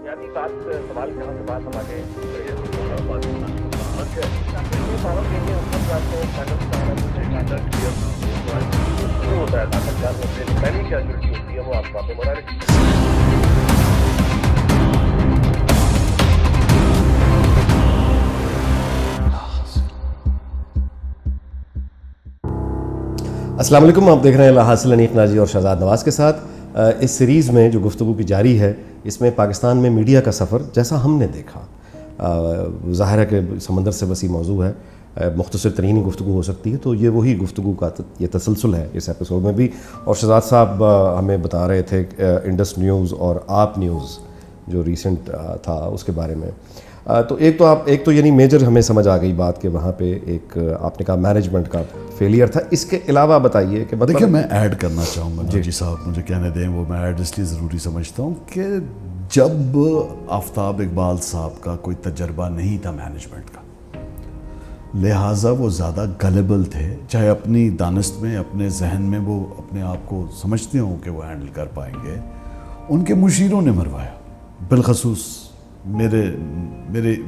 بنیادی بات سوال جہاں سے بات ہمارے پاکستان کے لیے آپ کو ہوتا ہے طاقتدار ہوتے ہیں پہلی کیجولٹی ہوتی ہے وہ آپ وہاں پہ بڑھا رہی السلام علیکم. آپ دیکھ رہے ہیں لاحاصل انیق ناجی اور شہزاد نواز کے ساتھ. اس سیریز میں جو گفتگو کی جاری ہے اس میں پاکستان میں میڈیا کا سفر جیسا ہم نے دیکھا، ظاہر ہے کہ سمندر سے وسیع موضوع ہے، مختصر ترین ہی گفتگو ہو سکتی ہے، تو یہ وہی گفتگو کا یہ تسلسل ہے اس ایپیسوڈ میں بھی. اور شہزاد صاحب ہمیں بتا رہے تھے انڈس نیوز اور آپ نیوز جو ریسنٹ تھا اس کے بارے میں. تو ایک تو یعنی میجر ہمیں سمجھ آ گئی بات کہ وہاں پہ ایک آپ نے کہا مینجمنٹ کا فیلئر تھا. اس کے علاوہ بتائیے کہ دیکھیے میں ایڈ کرنا چاہوں گا جی صاحب، مجھے کہنے دیں، وہ میں ایڈ اس لیے ضروری سمجھتا ہوں کہ جب آفتاب اقبال صاحب کا کوئی تجربہ نہیں تھا مینجمنٹ کا، لہٰذا وہ زیادہ گلیبل تھے، چاہے اپنی دانست میں اپنے ذہن میں وہ اپنے آپ کو سمجھتے ہوں کہ وہ ہینڈل کر پائیں گے. ان کے مشیروں نے مروایا. بالخصوص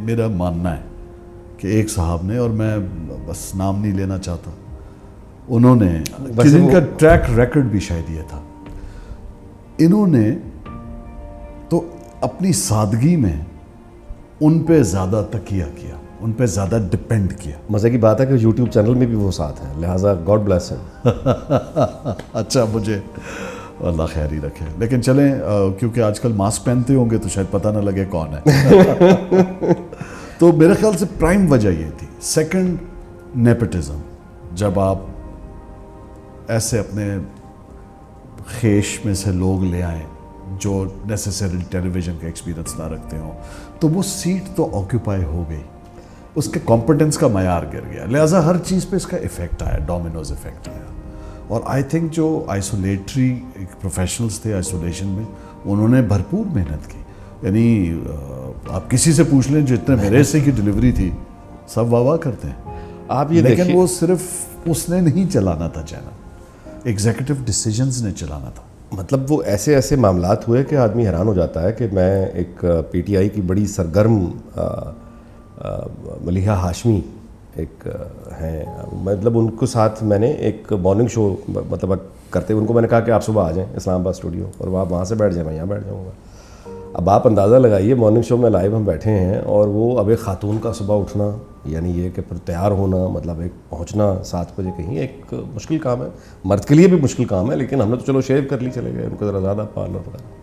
میرا ماننا ہے کہ ایک صاحب نے، اور میں بس نام نہیں لینا چاہتا، انہوں نے جن کا ٹریک ریکارڈ بھی شاید یہ تھا، انہوں نے تو اپنی سادگی میں ان پہ زیادہ تکیہ کیا، ان پہ زیادہ ڈپینڈ کیا. مزے کی بات ہے کہ یوٹیوب چینل میں بھی وہ ساتھ ہیں، لہٰذا گاڈ بلیس ہم. اچھا، مجھے اللہ خیر ہی رکھے. لیکن چلیں، کیونکہ آج کل ماسک پہنتے ہوں گے تو شاید پتہ نہ لگے کون ہے. تو میرے خیال سے پرائم وجہ یہ تھی. سیکنڈ، نیپٹزم. جب آپ ایسے اپنے خیش میں سے لوگ لے آئیں جو نیسیسری ٹیلی ویژن کا ایکسپیرینس نہ رکھتے ہوں، تو وہ سیٹ تو آکیوپائی ہو گئی، اس کے کمپٹنس کا معیار گر گیا، لہٰذا ہر چیز پہ اس کا ایفیکٹ آیا، ڈومینوز ایفیکٹ آیا. اور آئی تھنک جو آئسولیٹری پروفیشنلز تھے آئسولیشن میں، انہوں نے بھرپور محنت کی. یعنی آپ کسی سے پوچھ لیں جتنے میرے حصے کی ڈلیوری تھی، سب واہ واہ کرتے ہیں. آپ یہ لیکن وہ صرف اس نے نہیں چلانا تھا چینل، ایگزیکٹو ڈیسیجنز نے چلانا تھا. مطلب وہ ایسے معاملات ہوئے کہ آدمی حیران ہو جاتا ہے کہ میں ایک پی ٹی آئی کی بڑی سرگرم ملیحہ ہاشمی ایک ہیں، مطلب ان کو ساتھ میں نے ایک مارننگ شو مطلب کرتے ان کو میں نے کہا کہ آپ صبح آ جائیں اسلام آباد اسٹوڈیو، اور آپ وہاں سے بیٹھ جائیں، میں یہاں بیٹھ جاؤں گا. اب آپ اندازہ لگائیے مارننگ شو میں لائیو ہم بیٹھے ہیں، اور وہ اب ایک خاتون کا صبح اٹھنا، یعنی یہ کہ پھر تیار ہونا، مطلب ایک پہنچنا 7 بجے کہیں، ایک مشکل کام ہے، مرد کے لیے بھی مشکل کام ہے. لیکن ہم نے تو چلو شیو کر لی، چلے گئے، ان کو ذرا زیادہ پارلر وغیرہ.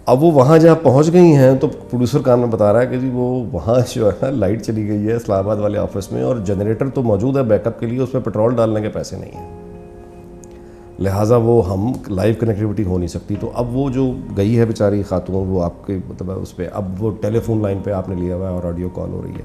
اب وہ وہاں جہاں پہنچ گئی ہیں تو پروڈیوسر کان میں بتا رہا ہے کہ جی وہ وہاں جو ہے نا لائٹ چلی گئی ہے اسلام آباد والے آفس میں، اور جنریٹر تو موجود ہے بیک اپ کے لیے، اس میں پیٹرول ڈالنے کے پیسے نہیں ہیں، لہٰذا وہ ہم لائیو کنیکٹیوٹی ہو نہیں سکتی. تو اب وہ جو گئی ہے بیچاری خاتون، وہ آپ کے مطلب اس پہ اب وہ ٹیلی فون لائن پہ آپ نے لیا ہوا ہے اور آڈیو کال ہو رہی ہے.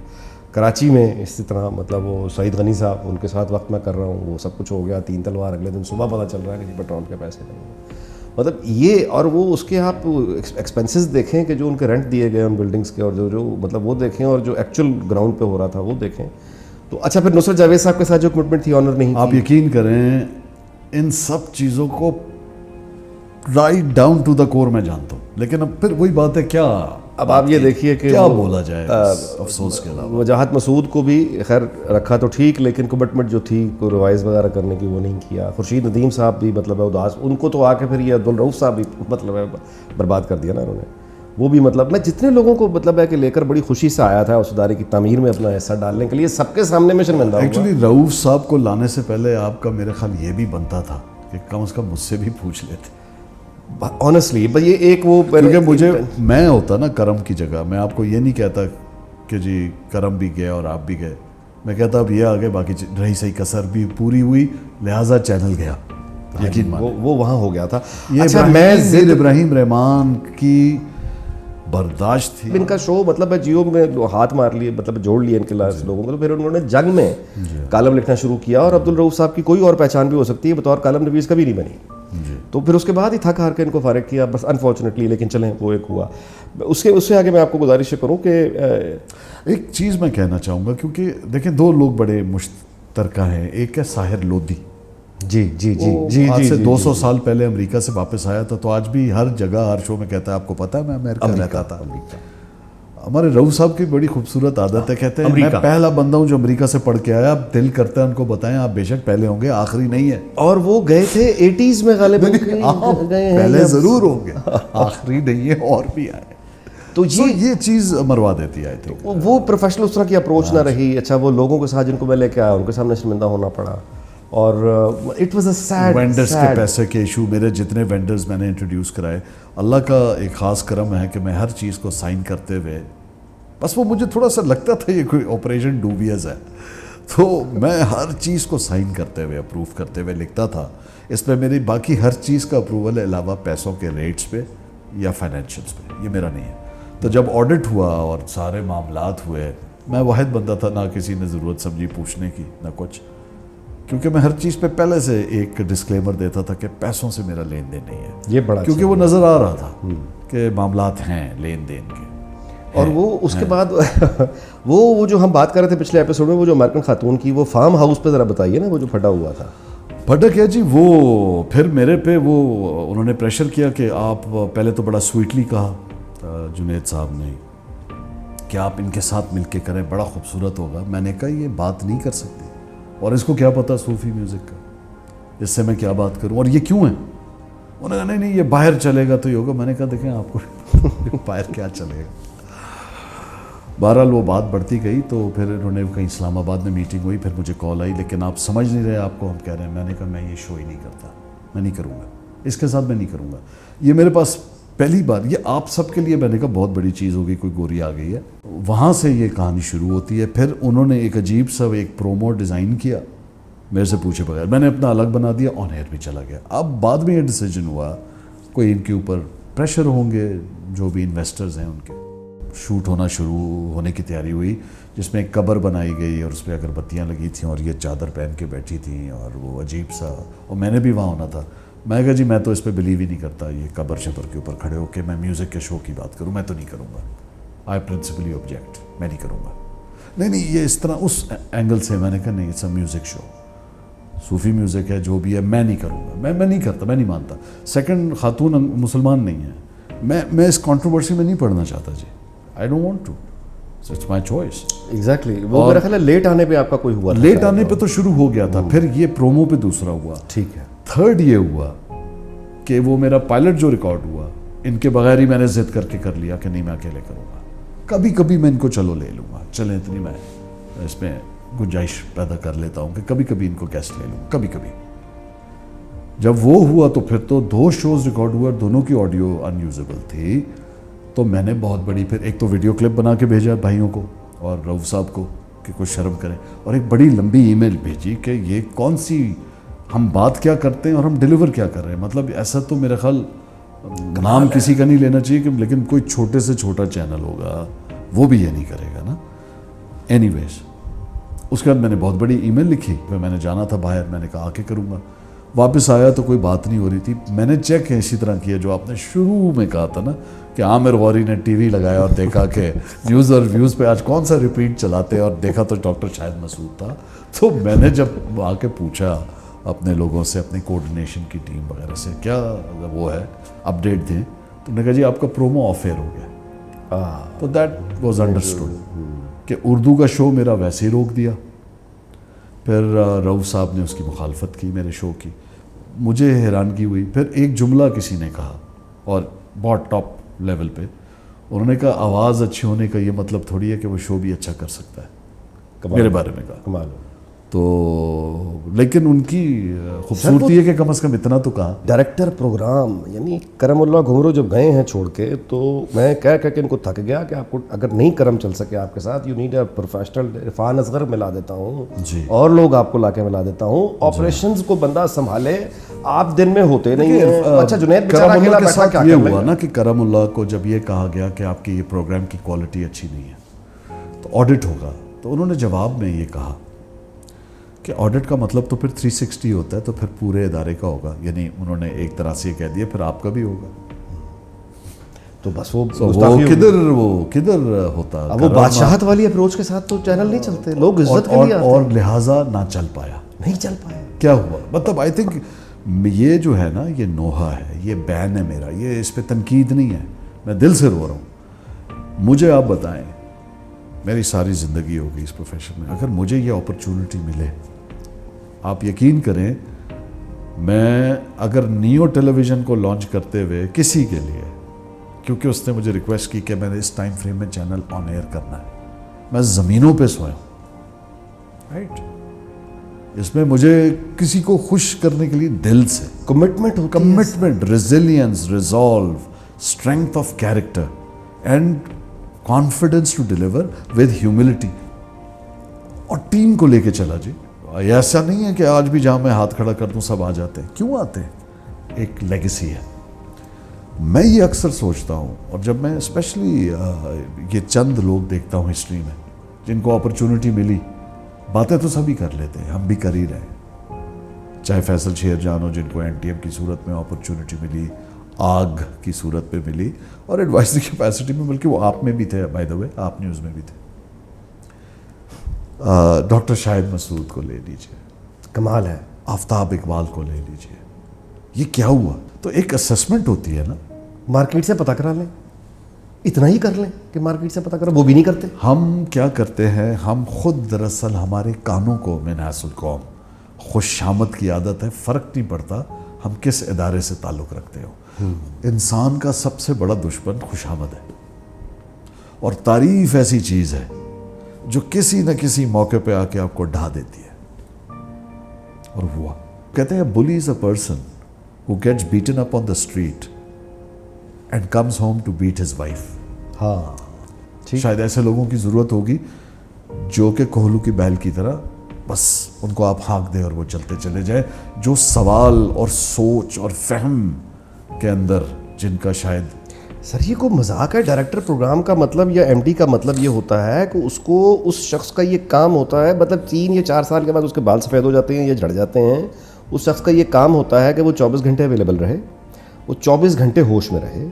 کراچی میں اسی طرح مطلب وہ سعید غنی صاحب، ان کے ساتھ وقت میں کر رہا ہوں، وہ سب کچھ ہو گیا 3 تلوار. اگلے دن صبح پتہ چل رہا ہے کہ جی پیٹرول کے پیسے نہیں ہیں. مطلب یہ، اور وہ اس کے آپ ایکسپینسز دیکھیں کہ جو ان کے رینٹ دیے گئے ان بلڈنگس کے، اور جو مطلب وہ دیکھیں، اور جو ایکچوئل گراؤنڈ پہ ہو رہا تھا وہ دیکھیں. تو اچھا، پھر نصرت جاوید صاحب کے ساتھ جو کمٹمنٹ تھی آنر نہیں. آپ یقین کریں ان سب چیزوں کو رائٹ ڈاؤن ٹو دا کور میں جانتا ہوں، لیکن اب پھر وہی بات ہے، کیا اب آپ یہ دیکھیے کہ کیا بولا جائے افسوس کے علاوہ. وجاہت مسعود کو بھی خیر رکھا تو ٹھیک، لیکن کمٹمنٹ جو تھی کوئی ریوائز وغیرہ کرنے کی وہ نہیں کیا. خورشید ندیم صاحب بھی مطلب ہے اداس، ان کو تو آ کے پھر یہ عبدالرؤف صاحب بھی مطلب ہے برباد کر دیا نا انہوں نے. وہ بھی مطلب میں جتنے لوگوں کو مطلب ہے کہ لے کر بڑی خوشی سے آیا تھا اس ادارے کی تعمیر میں اپنا حصہ ڈالنے کے لیے، سب کے سامنے میں شرمندہ ہوا. ایکچولی رؤوف صاحب کو لانے سے پہلے آپ کا میرے خیال یہ بھی بنتا تھا کہ کم از کم مجھ سے بھی پوچھ لیتے آنیسٹلی. بس یہ ایک وہ، کیونکہ مجھے میں ہوتا نا کرم کی جگہ، میں آپ کو یہ نہیں کہتا کہ جی کرم بھی گیا اور آپ بھی گئے، میں کہتا اب یہ آگے باقی رہی صحیح کسر بھی پوری ہوئی، لہٰذا چینل گیا. یقین وہ وہاں ہو گیا تھا. اچھا، میں ابراہیم رحمان کی برداشت تھی. ان کا شو مطلب ہے جیو میں ہاتھ مار لیے، مطلب جوڑ لیے ان کے لوگوں کو. تو پھر انہوں نے جنگ میں کالم لکھنا شروع کیا، اور عبدالرؤف صاحب کی کوئی اور پہچان بھی ہو سکتی ہے، بطور کالم نویس کبھی نہیں بنی. تو پھر اس کے بعد ہی تھک ہار کے ان کو فارغ کیا بس انفارچونیٹلی. لیکن چلیں وہ ایک ہوا. اس سے آگے میں آپ کو گزارش کروں کہ ایک چیز میں کہنا چاہوں گا، کیونکہ دیکھیں 2 لوگ بڑے مشترکہ ہیں. ایک ہے ساحر لودھی، جی جی جی جی آج جی سے جی 200 سال پہلے امریکہ سے واپس آیا تھا, تو آج بھی ہر جگہ ہر شو میں کہتا ہے آپ کو پتہ ہے میں امریکہ رہتا تھا. ہمارے رؤف صاحب کی بڑی خوبصورت عادت ہے, کہتے ہیں میں پہلا بندہ ہوں جو امریکہ سے پڑھ کے آیا, اب دل کرتا ہے ان کو بتائیں آپ بے شک پہلے ہوں گے, آخری نہیں ہے. اور وہ گئے تھے 80s میں غالباً, پہلے ضرور ہوں گے, آخری نہیں ہے, اور بھی آئے. تو یہ چیز مروا دیتی ہے. آئی تھنک وہ پروفیشنل اس طرح کی اپروچ نہ رہی. اچھا وہ لوگوں کے ساتھ جن کو میں لے کے آیا ان کے سامنے شرمندہ ہونا پڑا, اور it was a sad. Vendors کے پیسے کے ایشو, میرے جتنے وینڈرز میں نے انٹروڈیوس کرائے, اللہ کا ایک خاص کرم ہے کہ میں ہر چیز کو سائن کرتے ہوئے, بس وہ مجھے تھوڑا سا لگتا تھا یہ کوئی آپریشن ڈوبیس ہے, تو میں ہر چیز کو سائن کرتے ہوئے اپروو کرتے ہوئے لکھتا تھا. اس پہ میری باقی ہر چیز کا اپروول ہے علاوہ پیسوں کے ریٹس پہ یا فائنینشیلس پہ, یہ میرا نہیں ہے. تو جب آڈٹ ہوا اور سارے معاملات ہوئے, میں واحد بندہ تھا, نہ کسی نے ضرورت سمجھی پوچھنے کی نہ کچھ, کیونکہ میں ہر چیز پہ پہلے سے ایک ڈسکلیمر دیتا تھا کہ پیسوں سے میرا لین دین نہیں ہے. یہ بڑا کیونکہ وہ نظر آ رہا تھا کہ معاملات ہیں لین دین کے. اور وہ اس کے بعد وہ جو ہم بات کر رہے تھے پچھلے ایپیسوڈ میں, وہ جو امریکن خاتون کی, وہ فارم ہاؤس پہ ذرا بتائیے نا, وہ جو پھٹا ہوا تھا. پھٹا کیا جی, وہ پھر میرے پہ وہ انہوں نے پریشر کیا کہ آپ, پہلے تو بڑا سویٹلی کہا جنید صاحب نے کہ آپ ان کے ساتھ مل کے کریں, بڑا خوبصورت ہوگا. میں نے کہا یہ بات نہیں کر سکتی, اور اس کو کیا پتا صوفی میوزک کا, اس سے میں کیا بات کروں, اور یہ کیوں ہے. انہوں نے کہا نہیں یہ باہر چلے گا تو یہ ہوگا. میں نے کہا دیکھیں آپ کو باہر کیا چلے گا. بہرحال وہ بات بڑھتی گئی, تو پھر انہوں نے کہیں اسلام آباد میں میٹنگ ہوئی, پھر مجھے کال آئی, لیکن آپ سمجھ نہیں رہے, آپ کو ہم کہہ رہے ہیں. میں نے کہا میں یہ شو ہی نہیں کرتا, میں نہیں کروں گا, اس کے ساتھ میں نہیں کروں گا. یہ میرے پاس پہلی بار, یہ آپ سب کے لیے میں نے کہا بہت بڑی چیز ہوگی, کوئی گوری آ گئی ہے. وہاں سے یہ کہانی شروع ہوتی ہے. پھر انہوں نے ایک عجیب سا ایک پرومو ڈیزائن کیا میرے سے پوچھے بغیر, میں نے اپنا الگ بنا دیا, آن ایئر بھی چلا گیا. اب بعد میں یہ ڈیسیجن ہوا کوئی ان کے اوپر پریشر ہوں گے, جو بھی انویسٹرز ہیں ان کے. شوٹ ہونا شروع ہونے کی تیاری ہوئی, جس میں ایک قبر بنائی گئی اور اس پہ اگربتیاں لگی تھیں, اور یہ چادر پہن کے بیٹھی تھیں, اور وہ عجیب سا, اور میں نے بھی وہاں ہونا تھا. میں کہا جی میں تو اس پہ بلیو ہی نہیں کرتا, یہ قبر شبر کے اوپر کھڑے ہو کے میں میوزک کے شو کی بات کروں, میں تو نہیں کروں گا. آئی پرنسپلی آبجیکٹ, میں نہیں کروں گا. نہیں یہ اس طرح, اس اینگل سے میں نے کہا نہیں, it's a music show, Sufi music ہے, جو بھی ہے, میں نہیں کروں گا, میں نہیں کرتا, میں نہیں مانتا. سیکنڈ, خاتون مسلمان نہیں ہے, میں اس کنٹروورسی میں نہیں پڑھنا چاہتا جی. I don't want to. So it's my choice. Exactly. وہ میرا خیال ہے لیٹ آنے پہ آپ کا کوئی ہوا تھا. لیٹ آنے پہ تو شروع ہو گیا تھا, پھر یہ پرومو پہ دوسرا ہوا. ٹھیک ہے. تھرڈ یہ ہوا کہ وہ میرا پائلٹ جو ریکارڈ ہوا, ان کے بغیر ہی میں نے ضد کر کے کر لیا کہ نہیں میں اکیلے کروں گا. کبھی کبھی میں ان کو چلو لے لوں گا, چلیں اتنی میں اس میں گنجائش پیدا کر لیتا ہوں کہ کبھی کبھی ان کو گیسٹ لے لوں, کبھی کبھی. جب وہ ہوا تو پھر تو 2 شوز ریکارڈ ہوا, دونوں کی آڈیو ان یوزیبل تھی. تو میں نے بہت بڑی, پھر ایک تو ویڈیو کلپ بنا کے بھیجا بھائیوں کو اور رؤف صاحب کو کہ کچھ شرم کریں, اور ایک بڑی لمبی ای میل بھیجی کہ یہ کون سی, ہم بات کیا کرتے ہیں اور ہم ڈیلیور کیا کر رہے ہیں. مطلب ایسا تو میرا خیال نام کسی کا نہیں لینا چاہیے, کہ لیکن کوئی چھوٹے سے چھوٹا چینل ہوگا وہ بھی یہ نہیں کرے گا نا. اینی ویز اس کے بعد میں نے بہت بڑی ای میل لکھی, پھر میں نے جانا تھا باہر, میں نے کہا آ کے کروں گا. واپس آیا تو کوئی بات نہیں ہو رہی تھی. میں نے چیک اسی طرح کیا جو آپ نے شروع میں کہا تھا نا, کہ عامر غوری نے ٹی وی لگایا اور دیکھا کہ نیوز اور ویوز پہ آج کون سا ریپیٹ چلاتے, اور دیکھا تو ڈاکٹر شاہد مسعود تھا. تو میں نے جب آ کے پوچھا اپنے لوگوں سے, اپنے کوآرڈینیشن کی ٹیم وغیرہ سے, کیا وہ ہے اپڈیٹ دیں, تو نے کہا جی آپ کا پرومو آف ایئر ہو گیا. تو دیٹ واز انڈرسٹوڈ کہ اردو کا شو میرا ویسے ہی روک دیا. پھر رؤف صاحب نے اس کی مخالفت کی میرے شو کی, مجھے حیرانگی ہوئی. پھر ایک جملہ کسی نے کہا, اور بہت ٹاپ لیول پہ, انہوں نے کہا آواز اچھی ہونے کا یہ مطلب تھوڑی ہے کہ وہ شو بھی اچھا کر سکتا ہے. میرے بارے میں کہا. کمال. تو لیکن ان کی خوبصورتی ہے کہ کم از کم اتنا تو کہا. ڈائریکٹر پروگرام یعنی کرم اللہ گھمرو جب گئے ہیں چھوڑ کے, تو میں کہہ کے ان کو تھک گیا کہ آپ کو اگر نہیں کرم چل سکے آپ کے ساتھ, you need a professional. Irfan Asghar ملا دیتا ہوں جی, اور لوگ آپ کو لا کے ملا دیتا ہوں, آپریشنز کو بندہ سنبھالے, آپ دن میں ہوتے نہیں ہیں. اچھا جنید کرم اللہ کے ساتھ یہ ہوا نا کہ کرم اللہ کو جب یہ کہا گیا کہ آپ کی یہ پروگرام کی کوالٹی اچھی نہیں ہے تو آڈٹ ہوگا, تو انہوں نے جواب میں یہ کہا کہ آڈٹ کا مطلب تو پھر 360 ہوتا ہے, تو پھر پورے ادارے کا ہوگا. یعنی انہوں نے ایک طرح سے یہ کہہ دیا پھر آپ کا بھی ہوگا. تو بس وہ کدھر ہوتا. اب وہ بادشاہت والی اپروچ کے ساتھ تو چینل نہیں چلتے, لوگ عزت کے لیے اور لہٰذا نہ چل پایا. نہیں چل پایا. کیا ہوا؟ مطلب آئی تھنک یہ جو ہے نا یہ نوحہ ہے, یہ بین ہے میرا, یہ اس پہ تنقید نہیں ہے, میں دل سے رو رہا ہوں. مجھے آپ بتائیں, میری ساری زندگی ہو گئی اس پروفیشن میں, اگر مجھے یہ اپرچونٹی ملے, آپ یقین کریں میں اگر نیو ٹیلی ویژن کو لانچ کرتے ہوئے کسی کے لیے, کیونکہ اس نے مجھے ریکویسٹ کی کہ میں نے اس ٹائم فریم میں چینل آن ایئر کرنا ہے, میں زمینوں پہ سویا ہوں, رائٹ. اس میں مجھے کسی کو خوش کرنے کے لیے دل سے کمٹمنٹ ہوتی ہے, commitment, resilience, resolve, strength of character and confidence to deliver with humility, اور ٹیم کو لے کے چلا. جی ایسا نہیں ہے کہ آج بھی جہاں میں ہاتھ کھڑا کر دوں سب آ جاتے ہیں, کیوں آتے ہیں؟ ایک لیگیسی ہے. میں یہ اکثر سوچتا ہوں, اور جب میں اسپیشلی یہ چند لوگ دیکھتا ہوں ہسٹری میں جن کو اپرچونٹی ملی, باتیں تو سبھی کر لیتے ہیں, ہم بھی کر ہی رہے ہیں, چاہے فیصل شیر جان ہو جن کو این ٹی ایم کی صورت میں اپرچونٹی ملی, آگ کی صورت پہ ملی, اور ایڈوائزری کیپیسٹی میں, بلکہ وہ آپ میں بھی تھے بائی دا وے, آپ نیوز میں بھی تھے. ڈاکٹر شاہد مسعود کو لے لیجیے, کمال ہے. آفتاب اقبال کو لے لیجیے, یہ کیا ہوا؟ تو ایک اسسمنٹ ہوتی ہے نا, مارکیٹ سے پتہ کرا لیں, اتنا ہی کر لیں کہ مارکیٹ سے پتہ کرا, وہ بھی نہیں کرتے. ہم کیا کرتے ہیں, ہم خود دراصل ہمارے کانوں کو من حیث القوم خوش آمد کی عادت ہے, فرق نہیں پڑتا ہم کس ادارے سے تعلق رکھتے ہو. انسان کا سب سے بڑا دشمن خوش آمد ہے, اور تعریف ایسی چیز ہے جو کسی نہ کسی موقع پہ آ کے آپ کو ڈھا دیتی ہے. اور ہوا, کہتے ہیں bully is a person who gets beaten up on the street and comes home to beat his wife. ہاں, شاید ایسے لوگوں کی ضرورت ہوگی جو کہ کوہلو کی بیل کی طرح بس ان کو آپ ہانک دیں اور وہ چلتے چلے جائیں, جو سوال اور سوچ اور فہم کے اندر جن کا شاید. سر یہ کوئی مذاق ہے؟ ڈائریکٹر پروگرام کا مطلب یا ایم ڈی کا مطلب یہ ہوتا ہے کہ اس کو اس شخص کا یہ کام ہوتا ہے, مطلب 3 یا 4 سال کے بعد اس کے بال سفید ہو جاتے ہیں یا جھڑ جاتے ہیں, اس شخص کا یہ کام ہوتا ہے کہ وہ 24 گھنٹے اویلیبل رہے, وہ 24 گھنٹے ہوش میں رہے.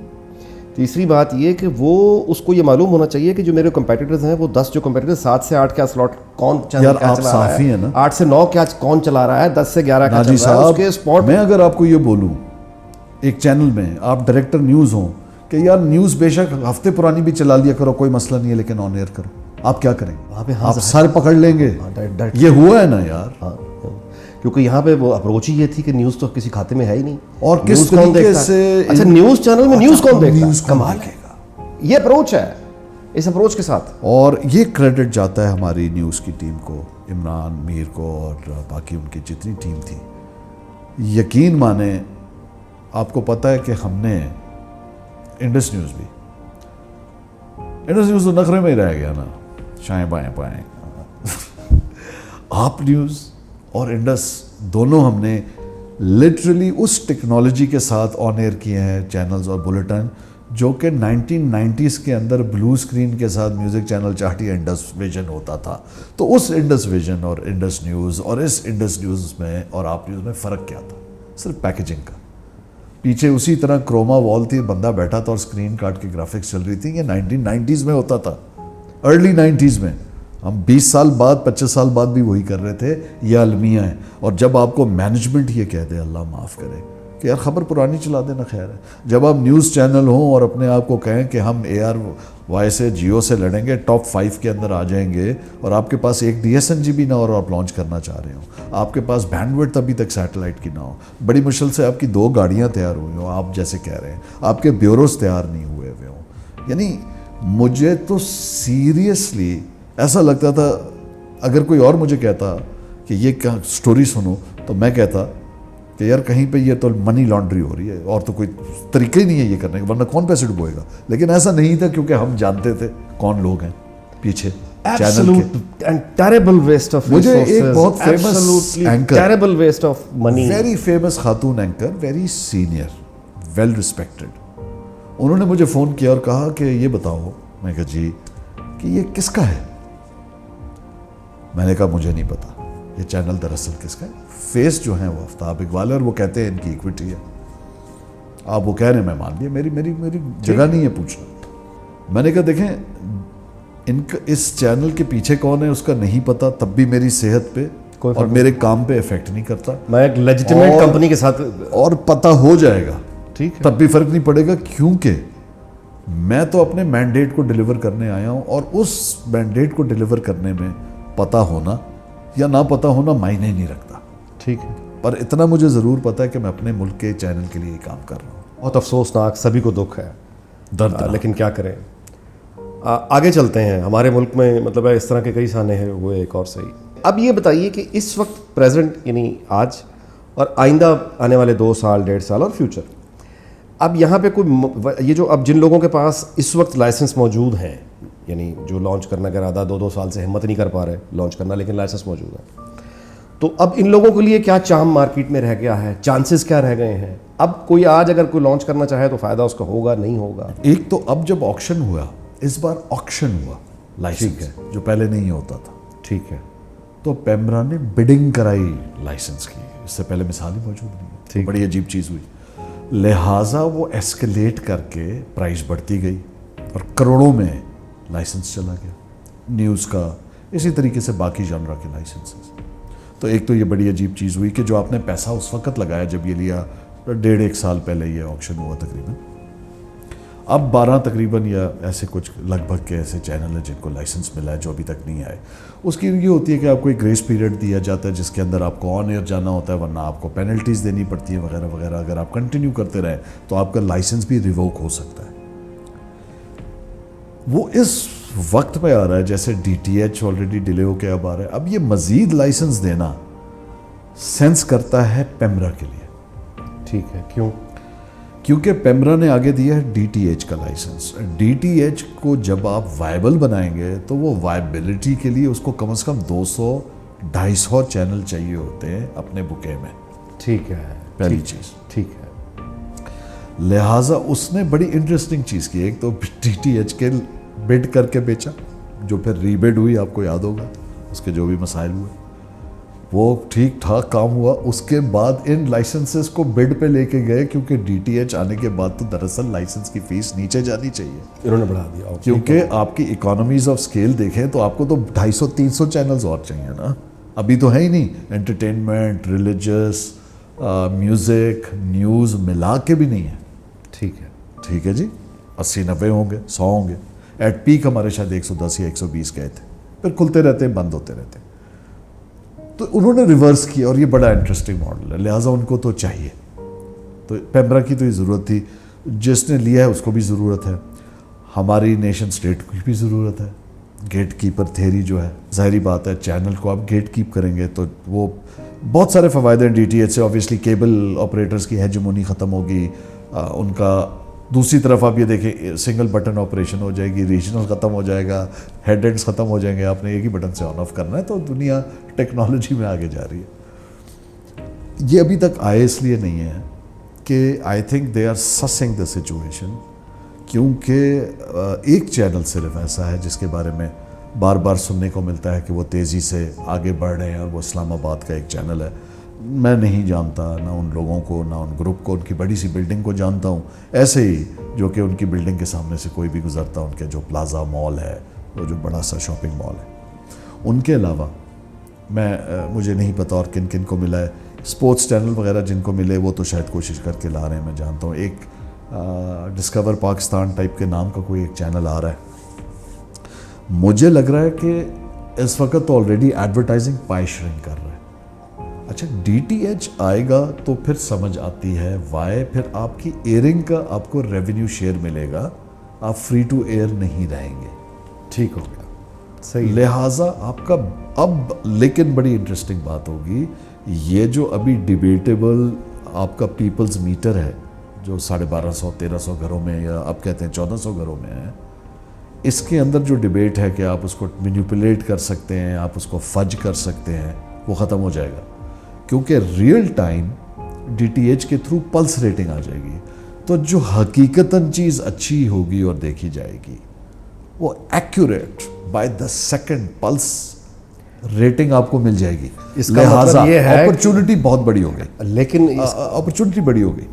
تیسری بات یہ کہ وہ اس کو یہ معلوم ہونا چاہیے کہ جو میرے کمپیٹیٹرز ہیں وہ 10 جو کمپیٹیٹرز 7 سے 8 کیا سلاٹ کون چینل کیا چلا رہا ہے, 8 سے 9 کیا کون چلا رہا ہے, 10 سے 11 کیا چل رہا ہے اس کے اسپاٹ. میں اگر آپ کو یہ بولوں ایک چینل میں آپ ڈائریکٹر نیوز ہوں کہ یار نیوز بے شک ہفتے پرانی بھی چلا لیا کرو, کوئی مسئلہ نہیں ہے, لیکن آن ایئر کرو, آپ کیا کریں؟ وہاں پہ آپ سارے پکڑ لیں گے. یہ ہوا ہے نا یار, کیونکہ یہاں پہ وہ اپروچ ہی یہ تھی کہ نیوز تو کسی کھاتے میں ہے ہی نہیں, اور کس طریقے سے. اچھا نیوز چینل میں نیوز کون دیکھتا ہے؟ کمال ہے, یہ اپروچ ہے, اس اپروچ کے ساتھ. اور یہ کریڈٹ جاتا ہے ہماری نیوز کی ٹیم کو, عمران میر کو اور باقی ان کی جتنی ٹیم تھی. یقین مانیں, آپ کو پتہ ہے کہ ہم نے انڈس نیوز بھی, انڈس نیوز تو نخرے میں ہی رہ گیا نا, شائیں بائیں پائیں. آپ نیوز اور انڈس دونوں ہم نے لٹرلی اس ٹیکنالوجی کے ساتھ آن ایئر کیے ہیں چینلز اور بلیٹن جو کہ 1990s کے اندر بلو اسکرین کے ساتھ میوزک چینل چاہتی انڈس ویژن ہوتا تھا. تو اس انڈس ویژن اور انڈس نیوز اور اس انڈس نیوز میں اور آپ نیوز میں فرق کیا تھا؟ صرف پیکیجنگ کا. پیچھے اسی طرح کروما وال تھی, بندہ بیٹھا تھا اور اسکرین کاٹ کی گرافکس چل رہی تھی. یہ 1990s میں ہوتا تھا, ارلی 90s میں. ہم 20 سال بعد 25 سال بعد بھی وہی کر رہے تھے. یہ المیہ ہے. اور جب آپ کو مینجمنٹ یہ کہہ دے, اللہ معاف کرے, کہ یار خبر پرانی چلا دینا خیر ہے. جب آپ نیوز چینل ہوں اور اپنے آپ کو کہیں کہ ہم اے آر وائی سے جیو سے لڑیں گے, ٹاپ 5 کے اندر آ جائیں گے, اور آپ کے پاس ایک DSNG بھی نہ ہو اور آپ لانچ کرنا چاہ رہے ہوں, آپ کے پاس بینڈ وڈتھ ابھی تک سیٹلائٹ کی نہ ہو, بڑی مشکل سے آپ کی 2 گاڑیاں تیار ہوئی ہوں, آپ جیسے کہہ رہے ہیں آپ کے بیوروز تیار نہیں ہوئے ہوں. یعنی مجھے تو سیریسلی ایسا لگتا تھا, اگر کوئی اور مجھے کہتا کہ یہ سٹوری سنو, تو میں کہتا کہ یار کہیں پہ یہ تو منی لانڈری ہو رہی ہے, اور تو کوئی طریقہ ہی نہیں ہے یہ کرنے کا, ورنہ کون پیسے ڈبوئے گا. لیکن ایسا نہیں تھا, کیونکہ ہم جانتے تھے کون لوگ ہیں پیچھے چینل کے. مجھے ایک بہت فیمس اینکر, ویری فیمس خاتون anchor, very senior, well respected, انہوں نے مجھے فون کیا اور کہا کہ یہ بتاؤ. میں کہا جی, کہ یہ کس کا ہے؟ میں نے کہا مجھے نہیں پتا, یہ چینل دراصل کس کا ہے. فیس جو ہیں وہ آفتاب اقبال ہے, اور وہ کہتے ہیں ان کی ایکویٹی ہے. آپ وہ کہہ رہے ہیں, میں مان لیا, میری جگہ نہیں ہے پوچھنا. میں نے کہا دیکھیں, ان کا اس چینل کے پیچھے کون ہے اس کا نہیں پتا, تب بھی میری صحت پہ کوئی اور میرے کام پہ افیکٹ نہیں کرتا. میں ایک لیجیٹیمیٹ کمپنی کے ساتھ اور پتہ ہو جائے گا, ٹھیک ہے, تب بھی فرق نہیں پڑے گا, کیونکہ میں تو اپنے مینڈیٹ کو ڈیلیور کرنے آیا ہوں, اور اس مینڈیٹ کو ڈیلیور کرنے میں پتہ ہونا یا نہ پتہ ہونا معنی نہیں رکھتا. ٹھیک ہے. پر اتنا مجھے ضرور پتا ہے کہ میں اپنے ملک کے چینل کے لیے کام کر رہا ہوں. بہت افسوسناک, سبھی کو دکھ ہے, درد لیکن کیا کریں. آگے چلتے ہیں. ہمارے ملک میں مطلب ہے اس طرح کے کئی سانے ہوئے, ایک اور صحیح. اب یہ بتائیے کہ اس وقت پریزنٹ یعنی آج اور آئندہ آنے والے 2 سال 1.5 سال اور فیوچر, اب یہاں پہ کوئی یہ جو اب جن لوگوں کے پاس اس وقت لائسنس موجود ہیں, یعنی جو لانچ کرنے کا ارادہ 2 سال سے ہمت نہیں کر پا رہے لانچ کرنا, لیکن لائسنس موجود ہے, تو اب ان لوگوں کے لیے کیا چام مارکیٹ میں رہ گیا ہے, چانسز کیا رہ گئے ہیں؟ اب کوئی آج اگر کوئی لانچ کرنا چاہے تو فائدہ اس کا ہوگا نہیں ہوگا؟ ایک تو اب جب آکشن ہوا, اس بار آکشن ہوا لائسنس, جو پہلے نہیں ہوتا تھا. ٹھیک ہے. تو پیمرا نے بڈنگ کرائی لائسنس کی, اس سے پہلے مثال ہی موجود نہیں ہے. بڑی عجیب چیز ہوئی, لہٰذا وہ ایسکلیٹ کر کے پرائز بڑھتی گئی اور کروڑوں میں لائسنس چلا گیا نیوز کا, اسی طریقے سے باقی جانرا کے لائسنسز. تو ایک تو یہ بڑی عجیب چیز ہوئی کہ جو آپ نے پیسہ اس وقت لگایا جب یہ لیا, 1.5 سال پہلے یہ آکشن ہوا تقریباً, اب 12 تقریباً یا ایسے کچھ لگ بھگ کے ایسے چینل ہیں جن کو لائسنس ملا ہے جو ابھی تک نہیں آئے. اس کی یہ ہوتی ہے کہ آپ کو ایک گریس پیریڈ دیا جاتا ہے جس کے اندر آپ کو آن ایئر جانا ہوتا ہے, ورنہ آپ کو پینلٹیز دینی پڑتی ہیں وغیرہ وغیرہ. اگر آپ کنٹینیو کرتے رہیں تو آپ کا لائسنس بھی ریووک ہو سکتا ہے. وہ اس وقت پہ آ رہا ہے جیسے D T H already delay ہو کے اب آ رہا ہے. اب یہ مزید لائسنس دینا سینس کرتا ہے پیمرا کے لیے. ٹھیک ہے. کیوں؟ کیونکہ پیمرا نے آگے دیا ہے ڈی ٹی ایچ کا لائسنس. ڈی ٹی ایچ کو جب آپ وائبل بنائیں گے تو وہ وائبلٹی کے لیے اس کو کم از کم 200-250 چینل چاہیے ہوتے ہیں اپنے بکے میں. ٹھیک ہے. پہلی چیز. ٹھیک ہے. لہٰذا اس نے بڑی انٹرسٹنگ چیز کی, ایک تو ڈی ٹی ایچ کے بڈ کر کے بیچا, جو پھر ری بڈ ہوئی, آپ کو یاد ہوگا اس کے جو بھی مسائل ہوئے, وہ ٹھیک ٹھاک کام ہوا. اس کے بعد ان لائسنسز کو بڈ پہ لے کے گئے, کیونکہ ڈی ٹی ایچ آنے کے بعد تو دراصل لائسنس کی فیس نیچے جانی چاہیے, انہوں نے بڑھا دیا. کیونکہ آپ کی اکانومیز آف اسکیل دیکھیں تو آپ کو تو 250-300 چینلز اور چاہیے نا. ابھی تو ہے ہی نہیں, انٹرٹینمنٹ, ریلیجس, میوزک, نیوز ملا کے بھی نہیں ہے. ٹھیک ہے. ٹھیک ہے جی, 80-90 ہوں گے, 100 ہوں گے. ایٹ پیک ہمارے شاید 110 یا 120 گئے تھے, پھر کھلتے رہتے ہیں, بند ہوتے رہتے ہیں. تو انہوں نے ریورس کیا, اور یہ بڑا انٹرسٹنگ ماڈل ہے, لہٰذا ان کو تو چاہیے. تو پیمرا کی تو یہ ضرورت تھی, جس نے لیا ہے اس کو بھی ضرورت ہے, ہماری نیشن سٹیٹ کی بھی ضرورت ہے. گیٹ کیپر تھیری جو ہے, ظاہری بات ہے چینل کو آپ گیٹ کیپ کریں گے تو وہ بہت سارے فوائد ہیں ڈی ٹی ایچ سے. آبویسلی کیبل آپریٹرز کی ہیجمونی ختم ہوگی, ان کا. دوسری طرف آپ یہ دیکھیں سنگل بٹن آپریشن ہو جائے گی, ریجنل ختم ہو جائے گا, ہیڈ اینڈس ختم ہو جائیں گے, آپ نے ایک ہی بٹن سے آن آف کرنا ہے. تو دنیا ٹیکنالوجی میں آگے جا رہی ہے. یہ ابھی تک آئے اس لیے نہیں ہے کہ I think they are sussing the situation, کیونکہ ایک چینل صرف ایسا ہے جس کے بارے میں بار بار سننے کو ملتا ہے کہ وہ تیزی سے آگے بڑھ رہے ہیں, اور وہ اسلام آباد کا ایک چینل ہے. میں نہیں جانتا نہ ان لوگوں کو, نہ ان گروپ کو, ان کی بڑی سی بلڈنگ کو جانتا ہوں, ایسے ہی جو کہ ان کی بلڈنگ کے سامنے سے کوئی بھی گزرتا, ان کے جو پلازا مال ہے, وہ جو بڑا سا شاپنگ مال ہے. ان کے علاوہ مجھے نہیں پتا اور کن کن کو ملا ہے. اسپورٹس چینل وغیرہ جن کو ملے وہ تو شاید کوشش کر کے لا رہے ہیں, میں جانتا ہوں. ایک ڈسکور پاکستان ٹائپ کے نام کا کوئی ایک چینل آ رہا ہے. مجھے لگ رہا ہے کہ اس وقت تو آلریڈی ایڈورٹائزنگ پائی شرنک کر رہا ہے. اچھا, ڈی ٹی ایچ آئے گا تو پھر سمجھ آتی ہے وائی, پھر آپ کی ایئرنگ کا آپ کو ریونیو شیئر ملے گا, آپ فری ٹو ایئر نہیں رہیں گے. ٹھیک ہو گیا, صحیح. لہٰذا آپ کا اب, لیکن بڑی انٹرسٹنگ بات ہوگی, یہ جو ابھی ڈیبیٹیبل آپ کا پیپلز میٹر ہے جو 1250-1300 گھروں میں, یا آپ کہتے ہیں 1400 گھروں میں ہے, اس کے اندر جو ڈیبیٹ ہے کہ آپ اس کو مینیپولیٹ کر سکتے ہیں, آپ اس کو فج کر سکتے ہیں, وہ ختم ہو جائے گا. کیونکہ real time D T H کے تھرو پلس ریٹنگ آ جائے گی. تو جو حقیقتاً چیز اچھی ہوگی اور دیکھی جائے گی وہ accurate by the second plus rating آپ کو مل جائے گی. لہٰذا اپرچونٹی بہت بڑی ہو گئی, لیکن اپرچونٹی بڑی ہو گئی.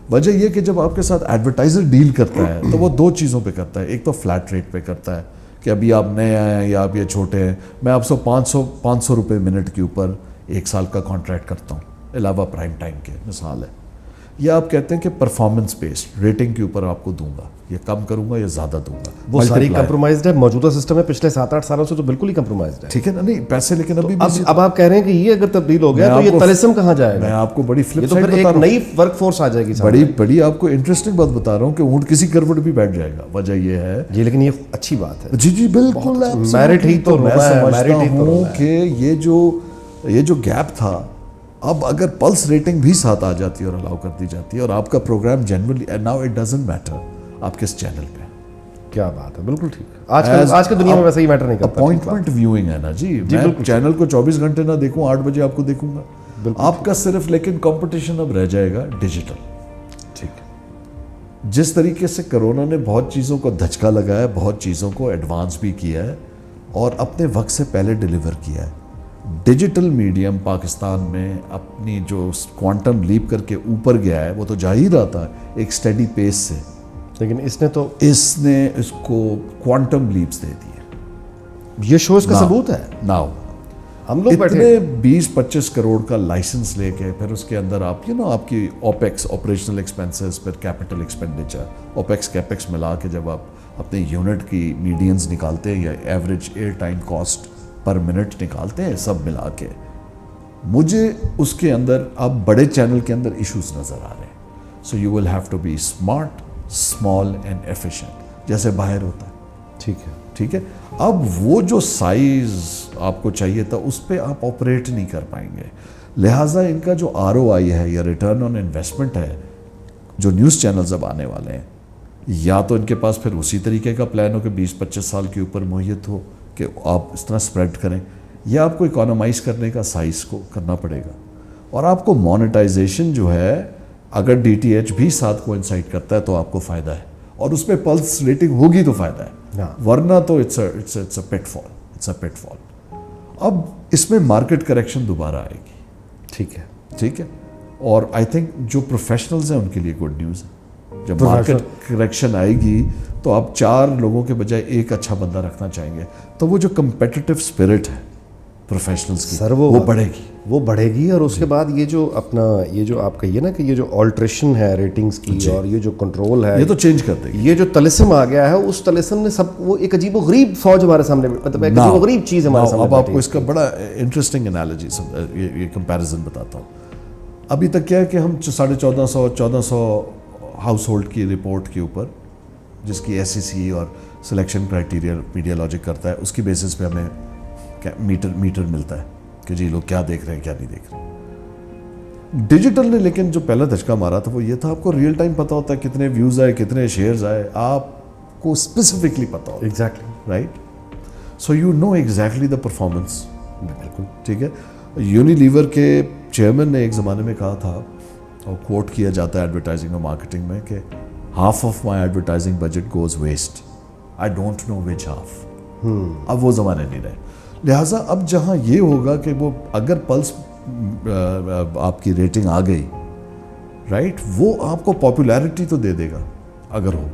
وجہ یہ کہ جب آپ کے ساتھ ایڈورٹائزر ڈیل کرتا ہے تو وہ 2 چیزوں پہ کرتا ہے. ایک تو فلیٹ ریٹ پہ کرتا ہے کہ ابھی آپ نئے آئے ہیں یا آپ یہ چھوٹے ہیں, میں آپ سے 500 روپے منٹ کے اوپر 1 سال کا کانٹریکٹ کرتا ہوں علاوہ پرائم ٹائم کے, مثال ہے. یا آپ کہتے ہیں کہ پرفارمنس بیسڈ ریٹنگ کے اوپر آپ کو دوں گا, یہ کم کروں گا یا زیادہ دوں گا, وہ ساری کمپرومائزڈ ہے. موجودہ سسٹم ہے پچھلے 7-8 سالوں سے تو بالکل ہی کمپرومائزڈ ہے. ٹھیک ہے نا, نہیں پیسے لیکن ابھی اب آپ کہہ رہے ہیں کہ یہ اگر تبدیل ہو گیا تو یہ طلسم کہاں جائے گا؟ میں آپ کو بڑی فلپ سائڈ بتا رہا ہوں, نئی ورک فورس آ جائے گی. بڑی آپ کو انٹرسٹنگ بات بتا رہا ہوں کہ اونٹ کسی کروٹ بھی بیٹھ جائے گا. وجہ یہ ہے جی, لیکن یہ اچھی بات ہے. جی بالکل, میرٹ ہی تو میں سمجھتا ہوں کہ یہ جو گیپ تھا, اب اگر پلس ریٹنگ بھی ساتھ آ جاتی ہے اور الاؤ کر دی جاتی ہے اور آپ کا programme generally now it doesn't matter آپ کس چینل پہ. کیا بات ہے, بالکل ٹھیک. آج کی دنیا میں ویسے ہی میٹر نہیں کرتا. اپوائنٹمنٹ ویوئنگ ہے نا جی, میں چینل کو 24 گھنٹے نہ دیکھوں, 8 بجے آپ کو دیکھوں گا آپ کا صرف. لیکن کمپٹیشن اب رہ جائے گا ڈیجیٹل. ٹھیک ہے. جس طریقے سے کرونا نے بہت چیزوں کو دھچکا لگایا, بہت چیزوں کو ایڈوانس بھی کیا ہے اور اپنے وقت سے پہلے ڈیلیور کیا ہے. ڈیجیٹل میڈیم پاکستان میں اپنی جو کوانٹم لیپ کر کے اوپر گیا ہے وہ تو جا ہی رہا تھا ایک سٹیڈی پیس سے, لیکن اس نے اس کو کوانٹم لیپس دے دیے. یہ شو اس کا ثبوت ہے. ناؤ ہم لوگ اتنے 20-25 کروڑ کا لائسنس لے کے پھر اس کے اندر آپ آپ کی اوپیکس آپریشنل ایکسپینسز, پھر کیپٹل ایکسپینڈیچر, اوپیکس کیپیکس ملا کے جب آپ اپنے یونٹ کی میڈینز نکالتے ہیں یا average air time cost per minute نکالتے ہیں, سب ملا کے مجھے اس کے اندر اب بڑے چینل کے اندر ایشوز نظر آ رہے ہیں. So you will have to be smart, small and efficient, جیسے باہر ہوتا ہے. ٹھیک ہے. اب وہ جو سائز آپ کو چاہیے تھا اس پہ آپ آپریٹ نہیں کر پائیں گے, لہٰذا ان کا جو ROI ہے یا ریٹرن آن انویسٹمنٹ ہے جو نیوز چینلز اب آنے والے ہیں, یا تو ان کے پاس پھر اسی طریقے کا پلان ہو کہ 20-25 سال کے اوپر محیط ہو کہ آپ اس طرح اسپریڈ کریں, یا آپ کو اکانومائز کرنے کا سائز کو کرنا پڑے گا. اور آپ کو مونیٹائزیشن جو ہے اگر DTH بھی ساتھ کو انسائٹ کرتا ہے تو آپ کو فائدہ ہے, اور اس پہ پلس ریٹنگ ہوگی تو فائدہ ہے, ورنہ تو اٹس اے پٹ فال. اب اس میں مارکیٹ کریکشن دوبارہ آئے گی. ٹھیک ہے. اور آئی تھنک جو پروفیشنلز ہیں ان کے لیے گڈ نیوز ہے. جب مارکیٹ کریکشن آئے گی تو آپ 4 لوگوں کے بجائے ایک اچھا بندہ رکھنا چاہیں گے, تو وہ جو کمپیٹیٹو اسپرٹ ہے پروفیشنلز کی سر وہ بڑھے گی. اور اس کے بعد یہ جو آپ کہیے نا کہ یہ جو آلٹریشن ہے ریٹنگز کی اور یہ جو کنٹرول ہے, یہ تو چینج کر دے گی. یہ جو طلسم آ گیا ہے, اس طلسم نے وہ ایک عجیب و غریب فوج ہمارے سامنے, مطلب ایک عجیب و غریب چیز ہمارے سامنے. اب آپ کو اس کا بڑا انٹرسٹنگ انالوجی یہ کمپیریزن بتاتا ہوں. ابھی تک کیا ہے کہ ہم 1450 ہاؤس ہولڈ کی رپورٹ کے اوپر, جس کی SEC اور سلیکشن کرائٹیریا میڈیا لاجک کرتا ہے, اس کی بیسس پہ ہمیں میٹر ملتا ہے کہ جی لوگ کیا دیکھ رہے ہیں کیا نہیں دیکھ رہے. ڈیجیٹل نے لیکن جو پہلا دھچکا مارا تھا وہ یہ تھا, آپ کو ریئل ٹائم پتا ہوتا ہے کتنے ویوز آئے, کتنے شیئرز آئے, آپ کو اسپیسیفکلی پتا ہوتا ہے. Exactly right. So you know exactly the performance. بالکل ٹھیک ہے. یونیلیور کے چیئرمین نے ایک زمانے میں کہا تھا, اور کوٹ کیا جاتا ہے ایڈورٹائزنگ اور مارکیٹنگ میں, کہ half of my advertising budget goes waste. I don't know which half. اب وہ زمانے نہیں رہے. لہٰذا اب جہاں یہ ہوگا کہ وہ اگر پلس آپ کی ریٹنگ آ گئی, رائٹ, وہ آپ کو پاپولیرٹی تو دے دے گا اگر ہو,